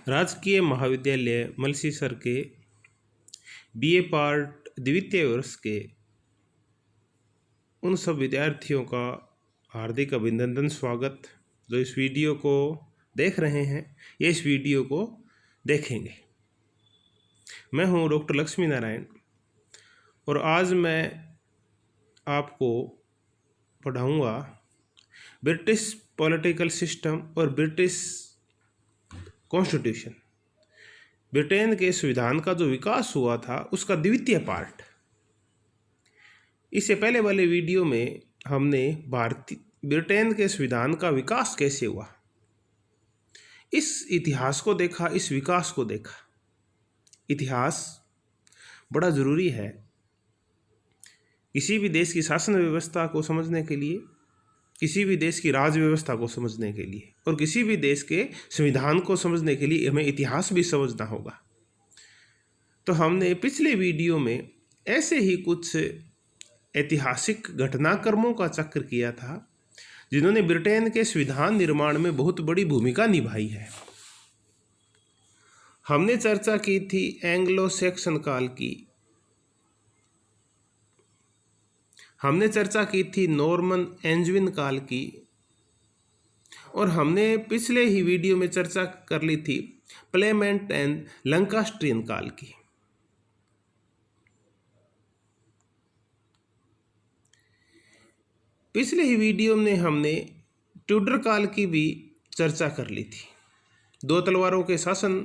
राजकीय महाविद्यालय मलसीसर के बीए पार्ट द्वितीय वर्ष के उन सब विद्यार्थियों का हार्दिक अभिनंदन स्वागत जो इस वीडियो को देख रहे हैं या इस वीडियो को देखेंगे। मैं हूं डॉक्टर लक्ष्मी नारायण और आज मैं आपको पढ़ाऊंगा ब्रिटिश पॉलिटिकल सिस्टम और ब्रिटिश कॉन्स्टिट्यूशन। ब्रिटेन के संविधान का जो विकास हुआ था उसका द्वितीय पार्ट। इससे पहले वाले वीडियो में हमने ब्रिटेन के संविधान का विकास कैसे हुआ, इस इतिहास को देखा, इस विकास को देखा। इतिहास बड़ा ज़रूरी है किसी भी देश की शासन व्यवस्था को समझने के लिए, किसी भी देश की राज व्यवस्था को समझने के लिए और किसी भी देश के संविधान को समझने के लिए हमें इतिहास भी समझना होगा। तो हमने पिछले वीडियो में ऐसे ही कुछ ऐतिहासिक घटनाक्रमों का चक्र किया था जिन्होंने ब्रिटेन के संविधान निर्माण में बहुत बड़ी भूमिका निभाई है। हमने चर्चा की थी एंग्लो सैक्सन काल की, हमने चर्चा की थी नॉर्मन एंजविन काल की और हमने पिछले ही वीडियो में चर्चा कर ली थी प्लेमेंट एंड लंकास्ट्रियन काल की। पिछले ही वीडियो में हमने ट्यूडर काल की भी चर्चा कर ली थी। दो तलवारों के शासन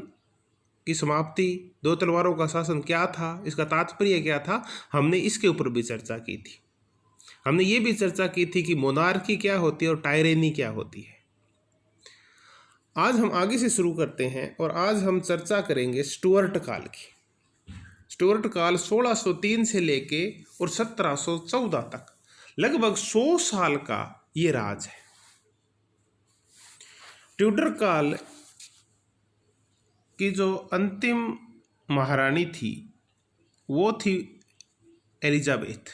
की समाप्ति, दो तलवारों का शासन क्या था, इसका तात्पर्य क्या था, हमने इसके ऊपर भी चर्चा की थी। हमने ये भी चर्चा की थी कि मोनार्की क्या होती है और टायरेनी क्या होती है। आज हम आगे से शुरू करते हैं और आज हम चर्चा करेंगे स्टुअर्ट काल की। स्टुअर्ट काल 1603 से लेके और 1714 तक लगभग 100 साल का ये राज है। ट्यूडर काल की जो अंतिम महारानी थी वो थी एलिजाबेथ।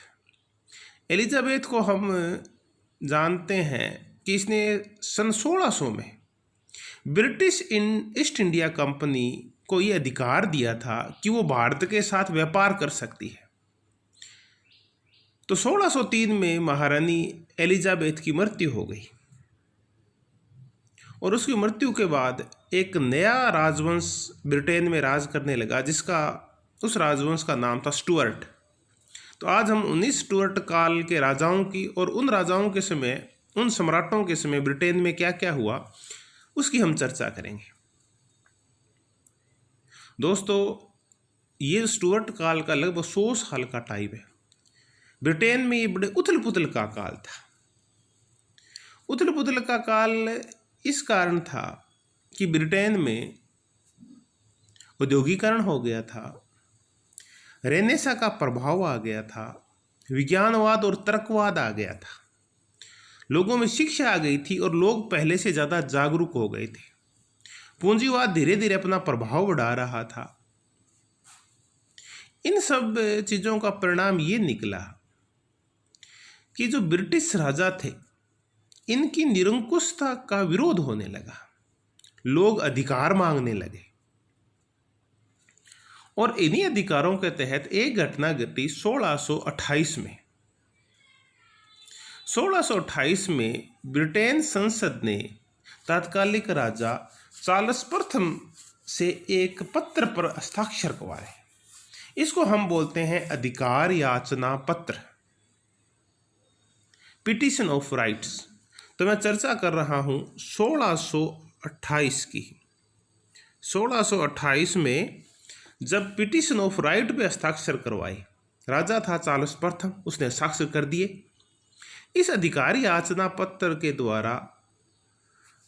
एलिजाबेथ को हम जानते हैं कि इसने सन 1600 में ब्रिटिश ईस्ट इंडिया कंपनी को ये अधिकार दिया था कि वो भारत के साथ व्यापार कर सकती है। तो 1603 में महारानी एलिजाबेथ की मृत्यु हो गई और उसकी मृत्यु के बाद एक नया राजवंश ब्रिटेन में राज करने लगा उस राजवंश का नाम था स्टुअर्ट। तो आज हम 19 स्टुअर्ट काल के राजाओं की और उन राजाओं के समय, उन सम्राटों के समय ब्रिटेन में क्या क्या हुआ उसकी हम चर्चा करेंगे। दोस्तों, ये स्टुअर्ट काल का लगभग 100 साल का टाइम है। ब्रिटेन में ये बड़े उथल पुथल का काल था। उथल पुथल का काल इस कारण था कि ब्रिटेन में औद्योगिकरण हो गया था, रेनेसा का प्रभाव आ गया था, विज्ञानवाद और तर्कवाद आ गया था, लोगों में शिक्षा आ गई थी और लोग पहले से ज़्यादा जागरूक हो गए थे। पूंजीवाद धीरे धीरे अपना प्रभाव बढ़ा रहा था। इन सब चीज़ों का परिणाम ये निकला कि जो ब्रिटिश राजा थे इनकी निरंकुशता का विरोध होने लगा, लोग अधिकार मांगने लगे और इन्हीं अधिकारों के तहत एक घटना घटी 1628 में। 1628 में ब्रिटेन संसद ने तात्कालिक राजा चार्ल्स प्रथम से एक पत्र पर हस्ताक्षर करवाए। इसको हम बोलते हैं अधिकार याचना पत्र, पिटिशन ऑफ राइट्स। तो मैं चर्चा कर रहा हूं 1628 की। 1628 में जब पिटिशन ऑफ राइट पे हस्ताक्षर करवाए, राजा था चार्ल्स प्रथम, उसने हस्ताक्षर कर दिए। इस अधिकारी याचना पत्र के द्वारा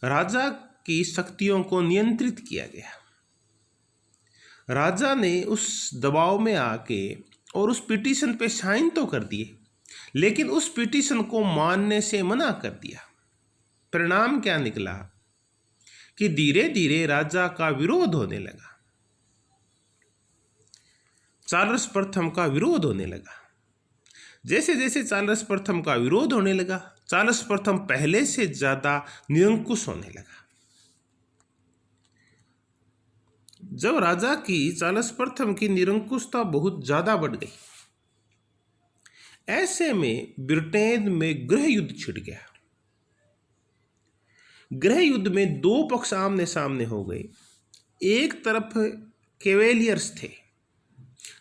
राजा की शक्तियों को नियंत्रित किया गया। राजा ने उस दबाव में आके और उस पिटीशन पे साइन तो कर दिए, लेकिन उस पिटीशन को मानने से मना कर दिया। परिणाम क्या निकला कि धीरे धीरे राजा का विरोध होने लगा, चार्ल्स प्रथम का विरोध होने लगा। जैसे जैसे चार्ल्स प्रथम का विरोध होने लगा, चार्ल्स प्रथम पहले से ज़्यादा निरंकुश होने लगा। जब राजा की चार्ल्स प्रथम की निरंकुशता बहुत ज्यादा बढ़ गई, ऐसे में ब्रिटेन में गृह युद्ध छिड़ गया। गृह युद्ध में दो पक्ष आमने सामने हो गए। एक तरफ कैवेलियर्स थे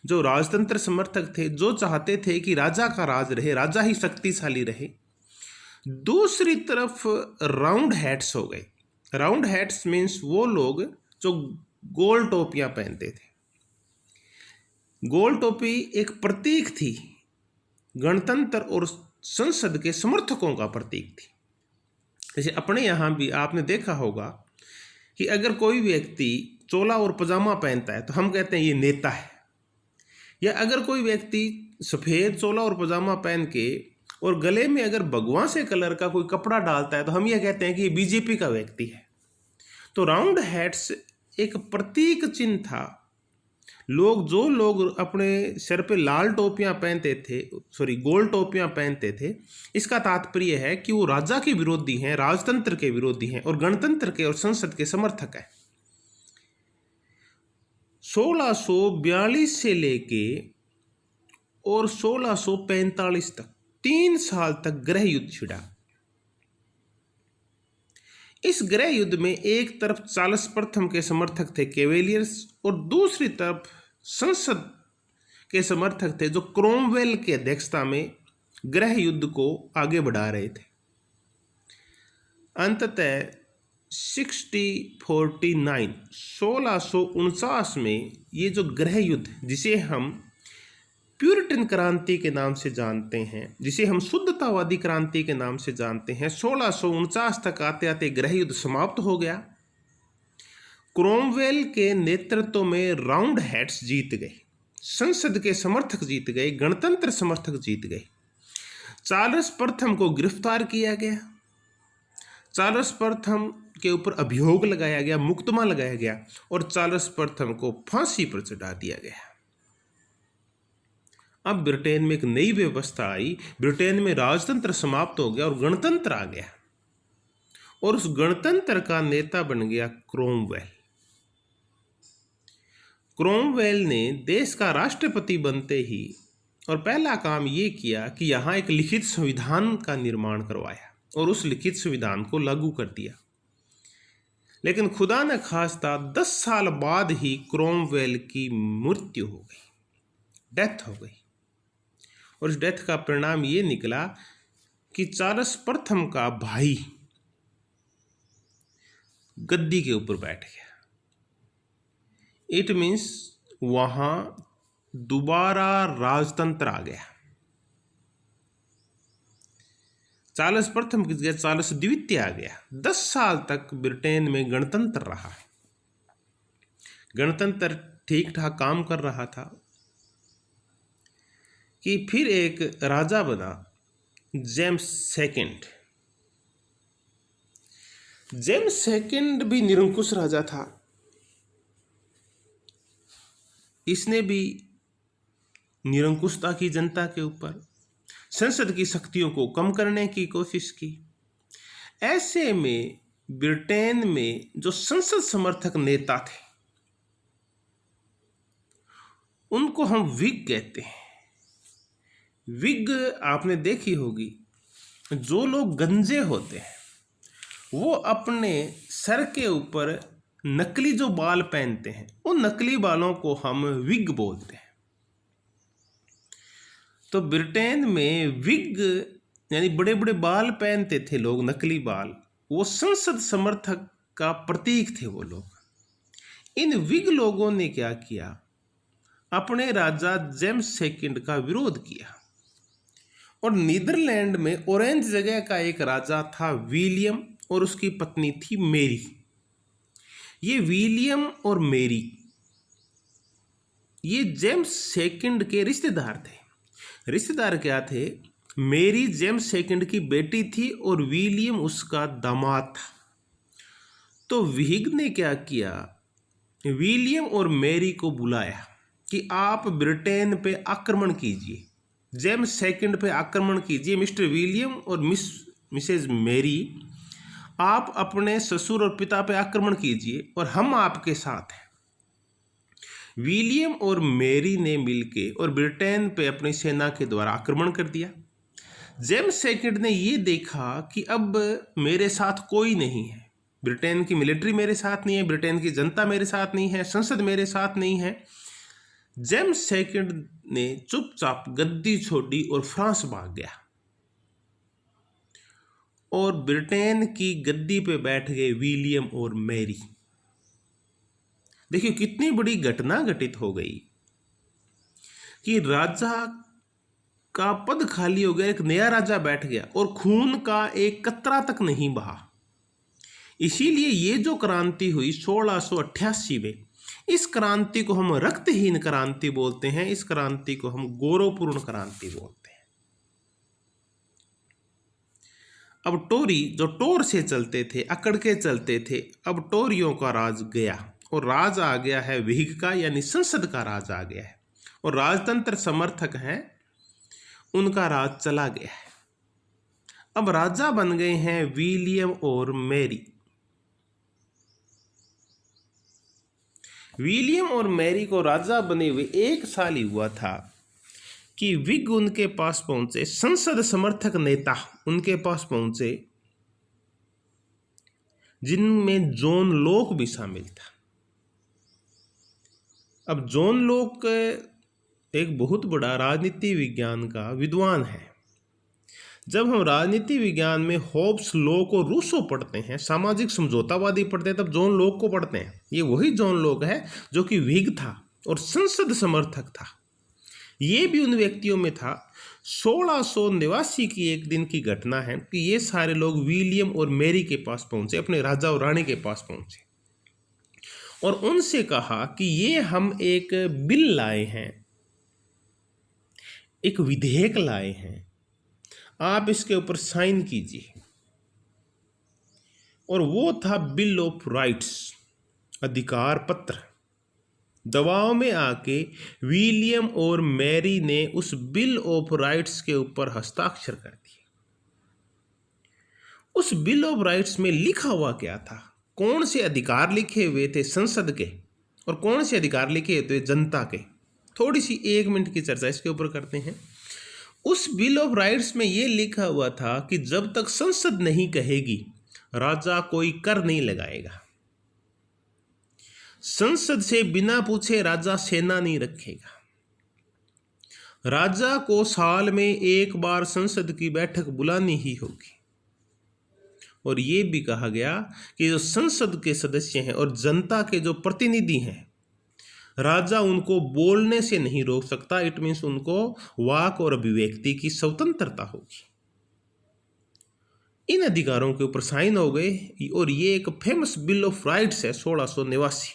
जो राजतंत्र समर्थक थे, जो चाहते थे कि राजा का राज रहे, राजा ही शक्तिशाली रहे। दूसरी तरफ राउंड हैट्स हो गए। राउंड हैट्स मीन्स वो लोग जो गोल टोपियां पहनते थे। गोल टोपी एक प्रतीक थी, गणतंत्र और संसद के समर्थकों का प्रतीक थी। जैसे अपने यहाँ भी आपने देखा होगा कि अगर कोई व्यक्ति चोला और पजामा पहनता है तो हम कहते हैं ये नेता है, या अगर कोई व्यक्ति सफ़ेद चोला और पजामा पहन के और गले में अगर भगवा से कलर का कोई कपड़ा डालता है तो हम ये कहते हैं कि ये बीजेपी का व्यक्ति है। तो राउंड हैट्स एक प्रतीक चिन्ह था। जो लोग अपने सिर पे लाल टोपियां पहनते थे, गोल टोपियां पहनते थे, इसका तात्पर्य है कि वो राजा के विरोधी हैं, राजतंत्र के विरोधी हैं और गणतंत्र के और संसद के समर्थक हैं। 1642 से लेके और 1645 तक 3 साल तक गृह युद्ध छिड़ा। इस गृह युद्ध में एक तरफ चार्ल्स प्रथम के समर्थक थे कैवेलियर्स, और दूसरी तरफ संसद के समर्थक थे जो क्रोमवेल की अध्यक्षता में गृह युद्ध को आगे बढ़ा रहे थे। अंततः 1649 में ये जो गृह युद्ध, जिसे हम प्यूरिटन क्रांति के नाम से जानते हैं, जिसे हम शुद्धतावादी क्रांति के नाम से जानते हैं, 1649 तक आते आते गृह युद्ध समाप्त हो गया। क्रोमवेल के नेतृत्व में राउंड हैट्स जीत गए, संसद के समर्थक जीत गए, गणतंत्र समर्थक जीत गए। चार्ल्स प्रथम को गिरफ्तार किया गया, चार्ल्स प्रथम के ऊपर अभियोग लगाया गया, मुकदमा लगाया गया और चार्ल्स प्रथम को फांसी पर चढ़ा दिया गया। अब ब्रिटेन में एक नई व्यवस्था आई। ब्रिटेन में राजतंत्र समाप्त हो गया और गणतंत्र आ गया, और उस गणतंत्र का नेता बन गया क्रोमवेल। क्रोमवेल ने देश का राष्ट्रपति बनते ही और पहला काम ये किया कि यहाँ एक लिखित संविधान का निर्माण करवाया और उस लिखित संविधान को लागू कर दिया। लेकिन खुदा न खास्ता 10 साल बाद ही क्रोमवेल की मृत्यु हो गई, डेथ हो गई, और इस डेथ का परिणाम ये निकला कि चार्ल्स प्रथम का भाई गद्दी के ऊपर बैठ गया। इट मीन्स वहां दोबारा राजतंत्र आ गया। चार्ल्स प्रथम की जगह चार्ल्स द्वितीय आ गया। 10 साल तक ब्रिटेन में गणतंत्र रहा। गणतंत्र ठीक ठाक काम कर रहा था कि फिर एक राजा बना जेम्स सेकंड। जेम्स सेकंड भी निरंकुश राजा था। इसने भी निरंकुशता की जनता के ऊपर, संसद की शक्तियों को कम करने की कोशिश की। ऐसे में ब्रिटेन में जो संसद समर्थक नेता थे उनको हम विग कहते हैं। विग आपने देखी होगी, जो लोग गंजे होते हैं वो अपने सर के ऊपर नकली जो बाल पहनते हैं, उन नकली बालों को हम विग बोलते हैं। तो ब्रिटेन में विग यानी बड़े बड़े बाल पहनते थे लोग, नकली बाल, वो संसद समर्थक का प्रतीक थे वो लोग। इन विग लोगों ने क्या किया, अपने राजा जेम्स सेकंड का विरोध किया। और नीदरलैंड में ऑरेंज जगह का एक राजा था विलियम, और उसकी पत्नी थी मेरी। ये विलियम और मेरी ये जेम्स सेकंड के रिश्तेदार थे। रिश्तेदार क्या थे? मेरी जेम्स सेकंड की बेटी थी और विलियम उसका दामाद था। तो विग ने क्या किया, विलियम और मेरी को बुलाया कि आप ब्रिटेन पे आक्रमण कीजिए, जेम्स सेकंड पे आक्रमण कीजिए। मिस्टर विलियम और मिसेज मेरी, आप अपने ससुर और पिता पे आक्रमण कीजिए और हम आपके साथ हैं। विलियम और मैरी ने मिलके और ब्रिटेन पे अपनी सेना के द्वारा आक्रमण कर दिया। जेम्स सेकंड ने ये देखा कि अब मेरे साथ कोई नहीं है, ब्रिटेन की मिलिट्री मेरे साथ नहीं है, ब्रिटेन की जनता मेरे साथ नहीं है, संसद मेरे साथ नहीं है। जेम्स सेकंड ने चुपचाप गद्दी छोड़ी और फ्रांस भाग गया और ब्रिटेन की गद्दी पे बैठ गए विलियम और मैरी। देखिए कितनी बड़ी घटना घटित हो गई कि राजा का पद खाली हो गया, एक नया राजा बैठ गया और खून का एक कतरा तक नहीं बहा। इसीलिए ये जो क्रांति हुई 1688 में, इस क्रांति को हम रक्तहीन क्रांति बोलते हैं, इस क्रांति को हम गौरवपूर्ण क्रांति बोलते हैं। अब टोरी जो टोर से चलते थे, अकड़ के चलते थे, अब टोरियों का राज गया और राज आ गया है व्हिग का, यानी संसद का राज आ गया है और राजतंत्र समर्थक हैं उनका राज चला गया है। अब राजा बन गए हैं विलियम और मैरी। विलियम और मैरी को राजा बने हुए 1 साल ही हुआ था कि व्हिग उनके पास पहुंचे, संसद समर्थक नेता उनके पास पहुंचे, जिनमें जॉन लॉक भी शामिल था। अब जॉन लॉक एक बहुत बड़ा राजनीति विज्ञान का विद्वान है। जब हम राजनीति विज्ञान में होब्स, लॉक और रूसो पढ़ते हैं, सामाजिक समझौतावादी पढ़ते हैं, तब जॉन लॉक को पढ़ते हैं। ये वही जॉन लॉक है जो कि व्हिग था और संसद समर्थक था। ये भी उन व्यक्तियों में था। 1689 की एक दिन की घटना है कि ये सारे लोग विलियम और मैरी के पास पहुंचे, अपने राजा और रानी के पास पहुंचे और उनसे कहा कि ये हम एक बिल लाए हैं, एक विधेयक लाए हैं, आप इसके ऊपर साइन कीजिए। और वो था बिल ऑफ राइट्स, अधिकार पत्र। दबाव में आके विलियम और मैरी ने उस बिल ऑफ राइट्स के ऊपर हस्ताक्षर कर दिए। उस बिल ऑफ राइट्स में लिखा हुआ क्या था, कौन से अधिकार लिखे हुए थे संसद के और कौन से अधिकार लिखे हुए थे जनता के, थोड़ी सी 1 मिनट की चर्चा इसके ऊपर करते हैं। उस बिल ऑफ राइट्स में ये लिखा हुआ था कि जब तक संसद नहीं कहेगी राजा कोई कर नहीं लगाएगा, संसद से बिना पूछे राजा सेना नहीं रखेगा, राजा को साल में 1 बार संसद की बैठक बुलानी ही होगी। और ये भी कहा गया कि जो संसद के सदस्य हैं और जनता के जो प्रतिनिधि हैं, राजा उनको बोलने से नहीं रोक सकता। इट मीन्स उनको वाक और अभिव्यक्ति की स्वतंत्रता होगी। इन अधिकारों के ऊपर साइन हो गए और ये एक फेमस बिल ऑफ राइट्स है 1689।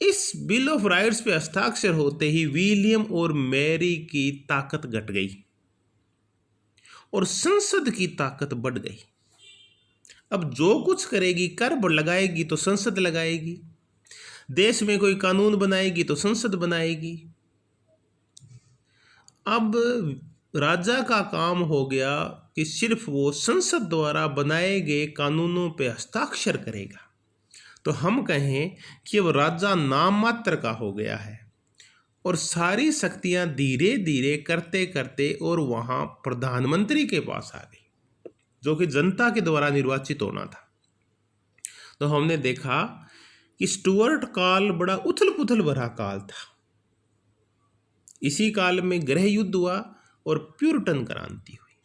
इस बिल ऑफ राइट्स पे हस्ताक्षर होते ही विलियम और मैरी की ताकत घट गई और संसद की ताकत बढ़ गई। अब जो कुछ करेगी, कर लगाएगी तो संसद लगाएगी, देश में कोई कानून बनाएगी तो संसद बनाएगी। अब राजा का काम हो गया कि सिर्फ वो संसद द्वारा बनाए गए कानूनों पे हस्ताक्षर करेगा। तो हम कहें कि अब राजा नाम मात्र का हो गया है और सारी शक्तियां धीरे धीरे करते करते और वहां प्रधानमंत्री के पास आ गई, जो कि जनता के द्वारा निर्वाचित होना था। तो हमने देखा कि स्टुअर्ट काल बड़ा उथल पुथल भरा काल था। इसी काल में गृह युद्ध हुआ और प्यूरिटन क्रांति हुई।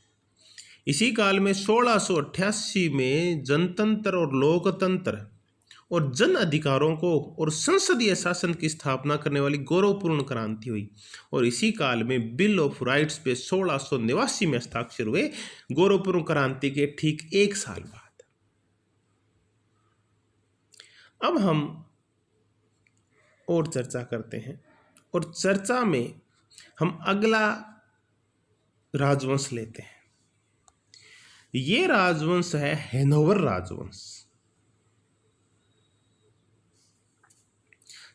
इसी काल में 1688 में जनतंत्र और लोकतंत्र और जन अधिकारों को और संसदीय शासन की स्थापना करने वाली गौरवपूर्ण क्रांति हुई। और इसी काल में बिल ऑफ राइट्स पे 1689 में हस्ताक्षर हुए, गौरवपूर्ण क्रांति के ठीक 1 साल बाद। अब हम और चर्चा करते हैं और चर्चा में हम अगला राजवंश लेते हैं। ये राजवंश है हैनोवर राजवंश।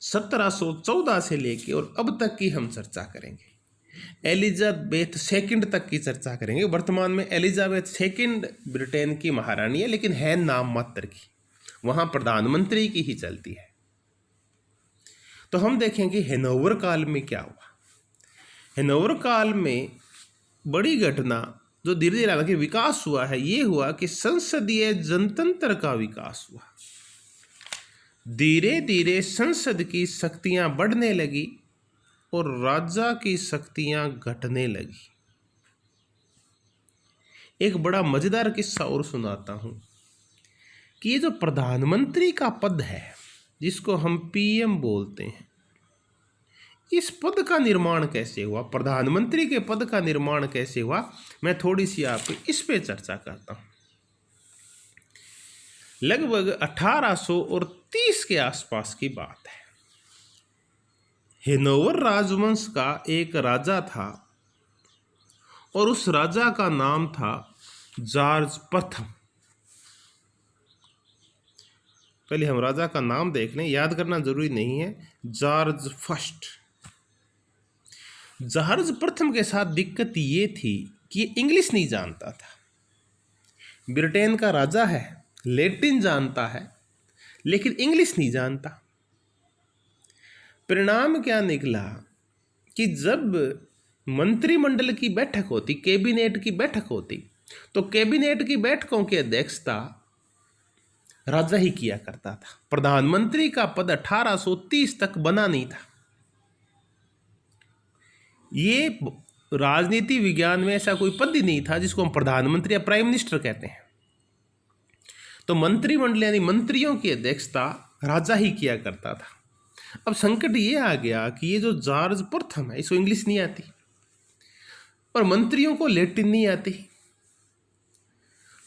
1714 से लेके और अब तक की हम चर्चा करेंगे। एलिजाबेथ सेकंड तक की चर्चा करेंगे। वर्तमान में एलिजाबेथ सेकंड ब्रिटेन की महारानी है, लेकिन है नाम मात्र की, वहां प्रधानमंत्री की ही चलती है। तो हम देखेंगे हैनोवर काल में क्या हुआ। हैनोवर काल में बड़ी घटना जो धीरे धीरे हालांकि विकास हुआ है, ये हुआ कि संसदीय जनतंत्र का विकास हुआ। धीरे धीरे संसद की शक्तियां बढ़ने लगी और राजा की शक्तियां घटने लगी। एक बड़ा मजेदार किस्सा और सुनाता हूं कि ये जो प्रधानमंत्री का पद है, जिसको हम पीएम बोलते हैं, इस पद का निर्माण कैसे हुआ, प्रधानमंत्री के पद का निर्माण कैसे हुआ, मैं थोड़ी सी आपको इस पे चर्चा करता हूं। लगभग 1830 के आसपास की बात है। हैनोवर राजवंश का एक राजा था और उस राजा का नाम था जॉर्ज प्रथम। पहले हम राजा का नाम देख लें, याद करना जरूरी नहीं है। George first. जॉर्ज प्रथम के साथ दिक्कत ये थी कि ये इंग्लिश नहीं जानता था। ब्रिटेन का राजा है, लैटिन जानता है, लेकिन इंग्लिश नहीं जानता। परिणाम क्या निकला कि जब मंत्रिमंडल की बैठक होती, कैबिनेट की बैठक होती, तो कैबिनेट की बैठकों की अध्यक्षता राजा ही किया करता था। प्रधानमंत्री का पद 1830 तक बना नहीं था। ये राजनीति विज्ञान में ऐसा कोई पद ही नहीं था जिसको हम प्रधानमंत्री या प्राइम मिनिस्टर कहते हैं। तो मंत्रिमंडल यानी मंत्रियों की अध्यक्षता राजा ही किया करता था। अब संकट ये आ गया कि ये जो जॉर्ज प्रथम है, इसको इंग्लिश नहीं आती और मंत्रियों को लैटिन नहीं आती।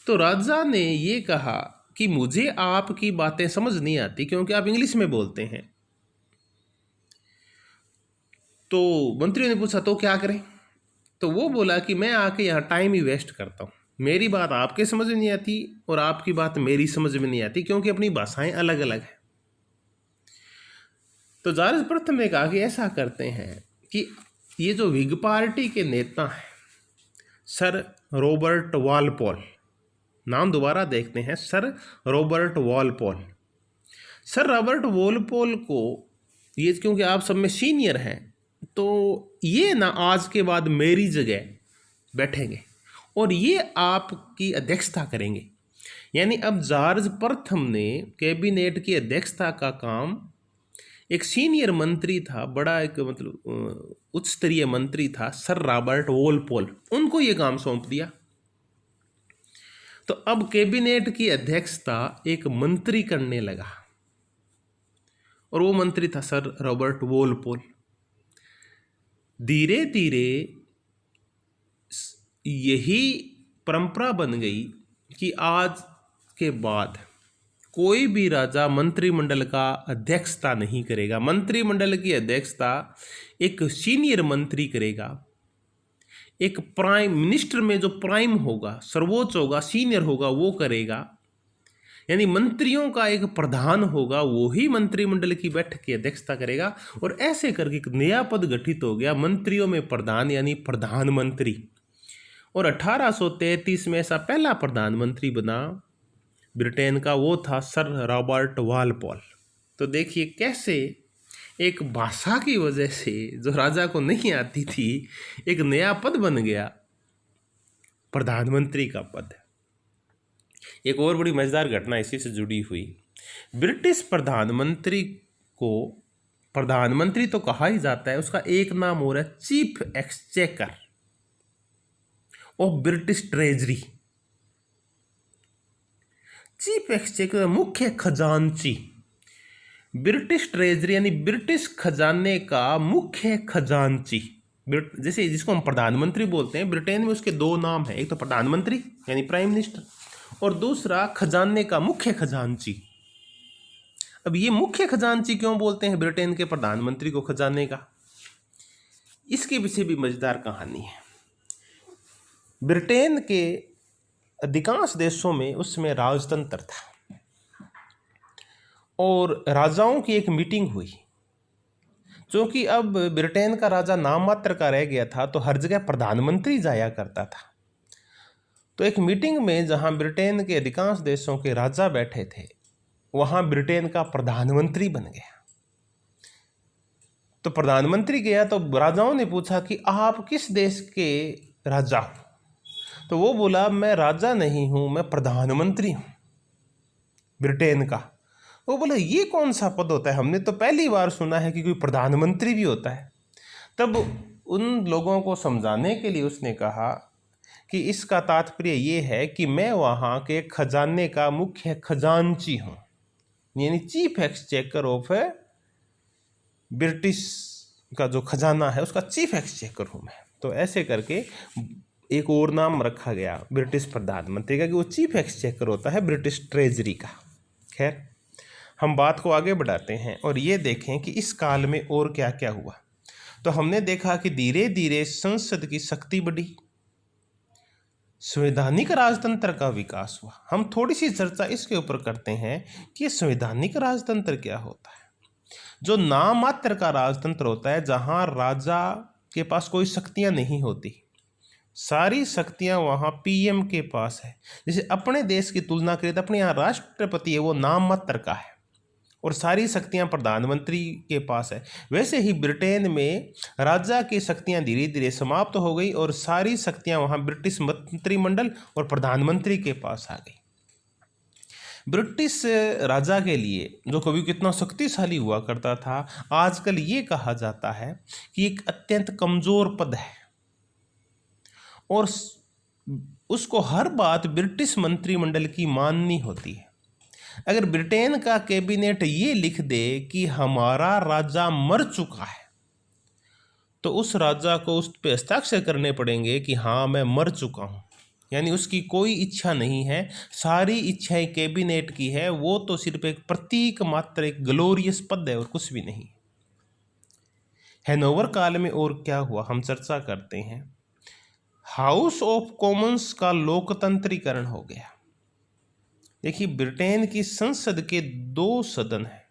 तो राजा ने ये कहा कि मुझे आपकी बातें समझ नहीं आती क्योंकि आप इंग्लिश में बोलते हैं। तो मंत्रियों ने पूछा तो क्या करें? तो वो बोला कि मैं आके यहाँ टाइम ही वेस्ट करता हूँ। मेरी बात आपके समझ में नहीं आती और आपकी बात मेरी समझ में नहीं आती क्योंकि अपनी भाषाएं अलग अलग हैं। तो जॉर्ज प्रथम ने कहा कि ऐसा करते हैं कि ये जो व्हिग पार्टी के नेता हैं, सर रॉबर्ट वॉलपोल, नाम दोबारा देखते हैं, sir Robert Walpole. Sir Robert Walpole को ये, क्योंकि आप सब में सीनियर हैं, तो ये ना आज के बाद मेरी जगह बैठेंगे और ये आपकी अध्यक्षता करेंगे। यानी अब जॉर्ज प्रथम ने कैबिनेट की अध्यक्षता का काम, एक सीनियर मंत्री था, बड़ा एक मतलब उच्च स्तरीय मंत्री था, सर रॉबर्ट वॉलपोल, उनको ये काम सौंप दिया। तो अब कैबिनेट की अध्यक्षता एक मंत्री करने लगा और वो मंत्री था सर रॉबर्ट वॉलपोल। धीरे धीरे यही परंपरा बन गई कि आज के बाद कोई भी राजा मंत्रिमंडल का अध्यक्षता नहीं करेगा। मंत्रिमंडल की अध्यक्षता एक सीनियर मंत्री करेगा। एक प्राइम मिनिस्टर में जो प्राइम होगा, सर्वोच्च होगा, सीनियर होगा, वो करेगा। यानी मंत्रियों का एक प्रधान होगा, वो ही मंत्रिमंडल की बैठक की अध्यक्षता करेगा। और ऐसे करके एक नया पद गठित हो गया, मंत्रियों में प्रधान यानी प्रधानमंत्री। और 1833 में ऐसा पहला प्रधानमंत्री बना ब्रिटेन का, वो था सर रॉबर्ट वॉलपोल। तो देखिए कैसे एक भाषा की वजह से जो राजा को नहीं आती थी, एक नया पद बन गया, प्रधानमंत्री का पद। एक और बड़ी मजेदार घटना इसी से जुड़ी हुई। ब्रिटिश प्रधानमंत्री को प्रधानमंत्री तो कहा ही जाता है, उसका एक नाम हो रहा है chief exchequer of British treasury. Chief exchequer, मुख्य खजांची। ब्रिटिश ट्रेजरी यानी ब्रिटिश खजाने का मुख्य खजांची। जैसे जिसको हम प्रधानमंत्री बोलते हैं, ब्रिटेन में उसके दो नाम हैं, एक तो प्रधानमंत्री यानी प्राइम मिनिस्टर और दूसरा खजाने का मुख्य खजांची। अब ये मुख्य खजांची क्यों बोलते हैं ब्रिटेन के प्रधानमंत्री को खजाने का? इसके पीछे भी मजेदार कहानी है। ब्रिटेन के अधिकांश देशों में उसमें राजतंत्र था और राजाओं की एक मीटिंग हुई। क्योंकि अब ब्रिटेन का राजा नाम मात्र का रह गया था, तो हर जगह प्रधानमंत्री जाया करता था। तो एक मीटिंग में जहां ब्रिटेन के अधिकांश देशों के राजा बैठे थे, वहां ब्रिटेन का प्रधानमंत्री बन गया। तो प्रधानमंत्री गया तो राजाओं ने पूछा कि आप किस देश के राजा हो? तो वो बोला मैं राजा नहीं हूँ, मैं प्रधानमंत्री हूँ ब्रिटेन का। वो बोला ये कौन सा पद होता है, हमने तो पहली बार सुना है कि कोई प्रधानमंत्री भी होता है। तब उन लोगों को समझाने के लिए उसने कहा कि इसका तात्पर्य ये है कि मैं वहाँ के खजाने का मुख्य खजांची हूँ, यानी चीफ एक्सचेकर ऑफ ब्रिटिश का जो खजाना है उसका चीफ एक्सचेकर हूँ मैं। तो ऐसे करके एक और नाम रखा गया ब्रिटिश प्रधानमंत्री का कि वो चीफ एक्सचेकर होता है ब्रिटिश ट्रेजरी का। खैर, हम बात को आगे बढ़ाते हैं और ये देखें कि इस काल में और क्या क्या हुआ। तो हमने देखा कि धीरे धीरे संसद की शक्ति बढ़ी, संवैधानिक राजतंत्र का विकास हुआ। हम थोड़ी सी चर्चा इसके ऊपर करते हैं कि संवैधानिक राजतंत्र क्या होता है। जो नाम मात्र का राजतंत्र होता है, जहां राजा के पास कोई शक्तियां नहीं होती, सारी शक्तियां वहां पीएम के पास है। जैसे अपने देश की तुलना करें तो अपने यहाँ राष्ट्रपति है, वो नाम मात्र का है, और सारी शक्तियां प्रधानमंत्री के पास है। वैसे ही ब्रिटेन में राजा की शक्तियां धीरे धीरे समाप्त हो गई और सारी शक्तियां वहां ब्रिटिश मंत्रिमंडल और प्रधानमंत्री के पास आ गई। ब्रिटिश राजा के लिए, जो कभी कितना शक्तिशाली हुआ करता था, आजकल ये कहा जाता है कि एक अत्यंत कमजोर पद है और उसको हर बात ब्रिटिश मंत्रिमंडल की माननी होती है। अगर ब्रिटेन का कैबिनेट ये लिख दे कि हमारा राजा मर चुका है, तो उस राजा को उस पे हस्ताक्षर करने पड़ेंगे कि हाँ मैं मर चुका हूँ, यानी उसकी कोई इच्छा नहीं है, सारी इच्छाएं कैबिनेट की है। वो तो सिर्फ एक प्रतीक मात्र, एक ग्लोरियस पद है और कुछ भी नहीं। हैनोवर काल में और क्या हुआ हम चर्चा करते हैं। हाउस ऑफ कॉमन्स का लोकतंत्रीकरण हो गया। देखिए, ब्रिटेन की संसद के 2 सदन हैं।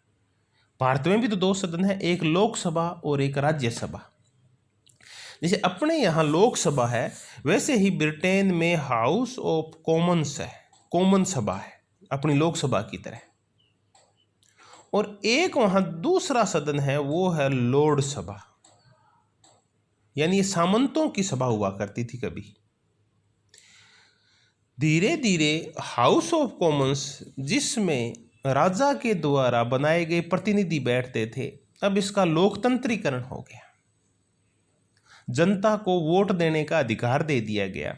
भारत में भी तो 2 सदन हैं, एक लोकसभा और एक राज्यसभा। जैसे अपने यहाँ लोकसभा है, वैसे ही ब्रिटेन में हाउस ऑफ कॉमन्स है, कॉमन सभा है अपनी लोकसभा की तरह। और एक वहाँ दूसरा सदन है, वो है लॉर्ड सभा, यानी ये सामंतों की सभा हुआ करती थी कभी। धीरे धीरे हाउस ऑफ कॉमन्स, जिसमें राजा के द्वारा बनाए गए प्रतिनिधि बैठते थे, अब इसका लोकतंत्रीकरण हो गया। जनता को वोट देने का अधिकार दे दिया गया।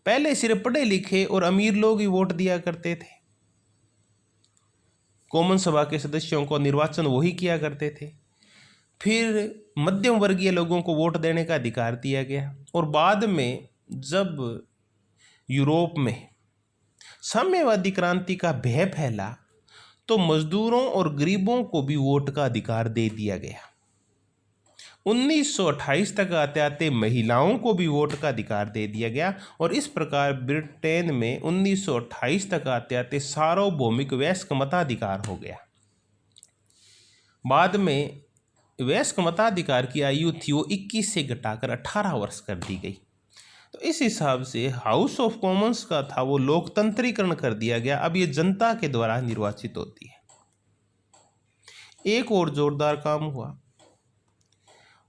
पहले सिर्फ पढ़े लिखे और अमीर लोग ही वोट दिया करते थे। कॉमन सभा के सदस्यों को निर्वाचन वही किया करते थे। फिर मध्यम वर्गीय लोगों को वोट देने का अधिकार दिया गया, और बाद में जब यूरोप में साम्यवादी क्रांति का भय फैला, तो मजदूरों और गरीबों को भी वोट का अधिकार दे दिया गया। 1928 तक आते आते महिलाओं को भी वोट का अधिकार दे दिया गया, और इस प्रकार ब्रिटेन में 1928 तक आते आते सार्वभौमिक वयस्क मताधिकार हो गया। बाद में वयस्क मताधिकार की आयु थी वो 21 से घटाकर 18 वर्ष कर दी गई। तो इस हिसाब से हाउस ऑफ कॉमन्स का था वो लोकतंत्रीकरण कर दिया गया। अब ये जनता के द्वारा निर्वाचित होती है। एक और जोरदार काम हुआ,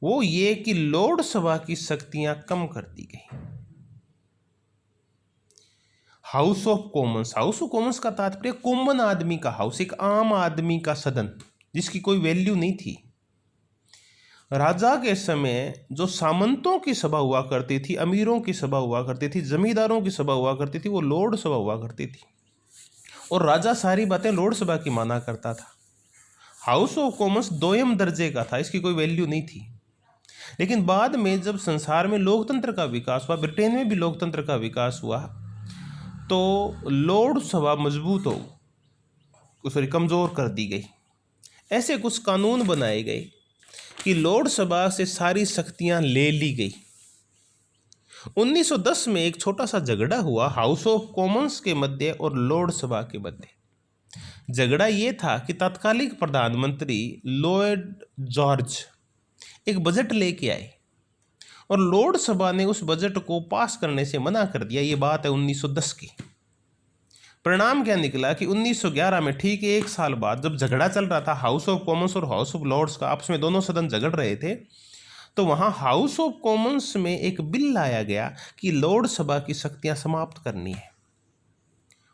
वो ये कि लॉर्ड सभा की शक्तियां कम कर दी गई। हाउस ऑफ कॉमन्स का तात्पर्य कॉमन आदमी का हाउस, एक आम आदमी का सदन जिसकी कोई वैल्यू नहीं थी। राजा के समय जो सामंतों की सभा हुआ करती थी, अमीरों की सभा हुआ करती थी, जमींदारों की सभा हुआ करती थी, वो लॉर्ड सभा हुआ करती थी, और राजा सारी बातें लॉर्ड सभा की माना करता था। हाउस ऑफ कॉमन्स 2ym दर्जे का था, इसकी कोई वैल्यू नहीं थी। लेकिन बाद में जब संसार में लोकतंत्र का विकास हुआ, ब्रिटेन में भी लोकतंत्र का विकास हुआ, तो लॉर्ड सभा मजबूत कमज़ोर कर दी गई। ऐसे कुछ कानून बनाए गए कि लॉर्ड सभा से सारी शक्तियां ले ली गई। 1910 में एक छोटा सा झगड़ा हुआ हाउस ऑफ कॉमन्स के मध्य और लॉर्ड सभा के मध्य। झगड़ा ये था कि तत्कालिक प्रधानमंत्री लॉर्ड जॉर्ज एक बजट लेके आए, और लॉर्ड सभा ने उस बजट को पास करने से मना कर दिया। ये बात है 1910 की। परिणाम क्या निकला कि 1911 में ठीक 1 साल बाद जब झगड़ा चल रहा था हाउस ऑफ कॉमन्स और हाउस ऑफ लॉर्ड्स का, आपस में दोनों सदन झगड़ रहे थे, तो वहाँ हाउस ऑफ कॉमन्स में एक बिल लाया गया कि लॉर्ड सभा की शक्तियाँ समाप्त करनी है,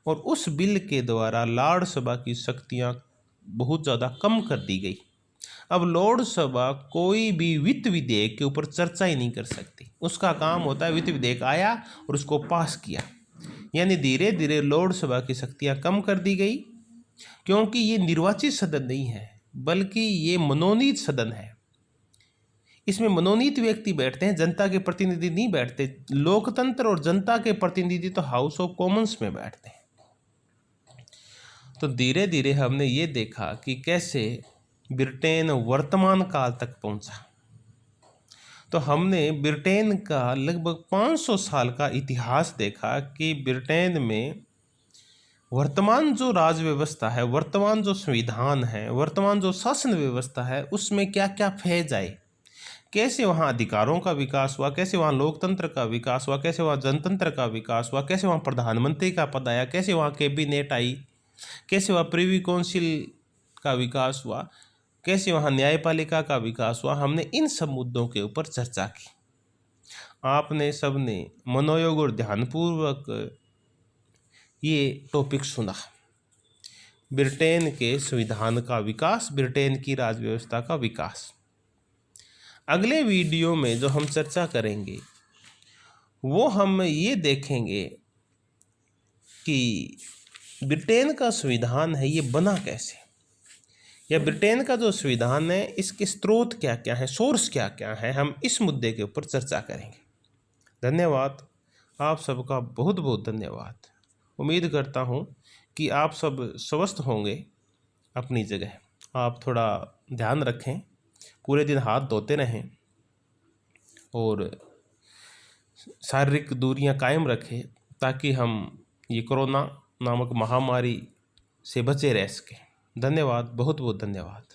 और उस बिल के द्वारा लॉर्ड सभा की शक्तियाँ बहुत ज़्यादा कम कर दी गई। अब लॉर्ड सभा कोई भी वित्त विधेयक के ऊपर चर्चा ही नहीं कर सकती, उसका काम होता है वित्त विधेयक आया और उसको पास किया। यानी धीरे धीरे लॉर्ड सभा की शक्तियाँ कम कर दी गई, क्योंकि ये निर्वाचित सदन नहीं है बल्कि ये मनोनीत सदन है। इसमें मनोनीत व्यक्ति बैठते हैं, जनता के प्रतिनिधि नहीं बैठते। लोकतंत्र और जनता के प्रतिनिधि तो हाउस ऑफ कॉमन्स में बैठते हैं। तो धीरे धीरे हमने ये देखा कि कैसे ब्रिटेन वर्तमान काल तक पहुंचा। तो हमने ब्रिटेन का लगभग 500 साल का इतिहास देखा कि ब्रिटेन में वर्तमान जो राज व्यवस्था है, वर्तमान जो संविधान है, वर्तमान जो शासन व्यवस्था है, उसमें क्या क्या फेज आए, कैसे वहाँ अधिकारों का विकास हुआ, कैसे वहाँ लोकतंत्र का विकास हुआ, कैसे वहाँ जनतंत्र का विकास हुआ, कैसे वहाँ प्रधानमंत्री का पद आया, कैसे वहाँ कैबिनेट आई, कैसे वहाँ प्रिवी काउंसिल का विकास हुआ, कैसे वहाँ न्यायपालिका का विकास हुआ। हमने इन सब मुद्दों के ऊपर चर्चा की। आपने सबने मनोयोग और ध्यानपूर्वक ये टॉपिक सुना। ब्रिटेन के संविधान का विकास, ब्रिटेन की राज व्यवस्था का विकास। अगले वीडियो में जो हम चर्चा करेंगे वो हम ये देखेंगे कि ब्रिटेन का संविधान है ये बना कैसे, या ब्रिटेन का जो संविधान है इसके स्रोत क्या क्या है, सोर्स क्या क्या है। हम इस मुद्दे के ऊपर चर्चा करेंगे। धन्यवाद, आप सबका बहुत बहुत धन्यवाद। उम्मीद करता हूँ कि आप सब स्वस्थ होंगे अपनी जगह। आप थोड़ा ध्यान रखें, पूरे दिन हाथ धोते रहें और शारीरिक दूरियां कायम रखें, ताकि हम ये कोरोना नामक महामारी से बचे रह सकें। धन्यवाद, बहुत बहुत धन्यवाद।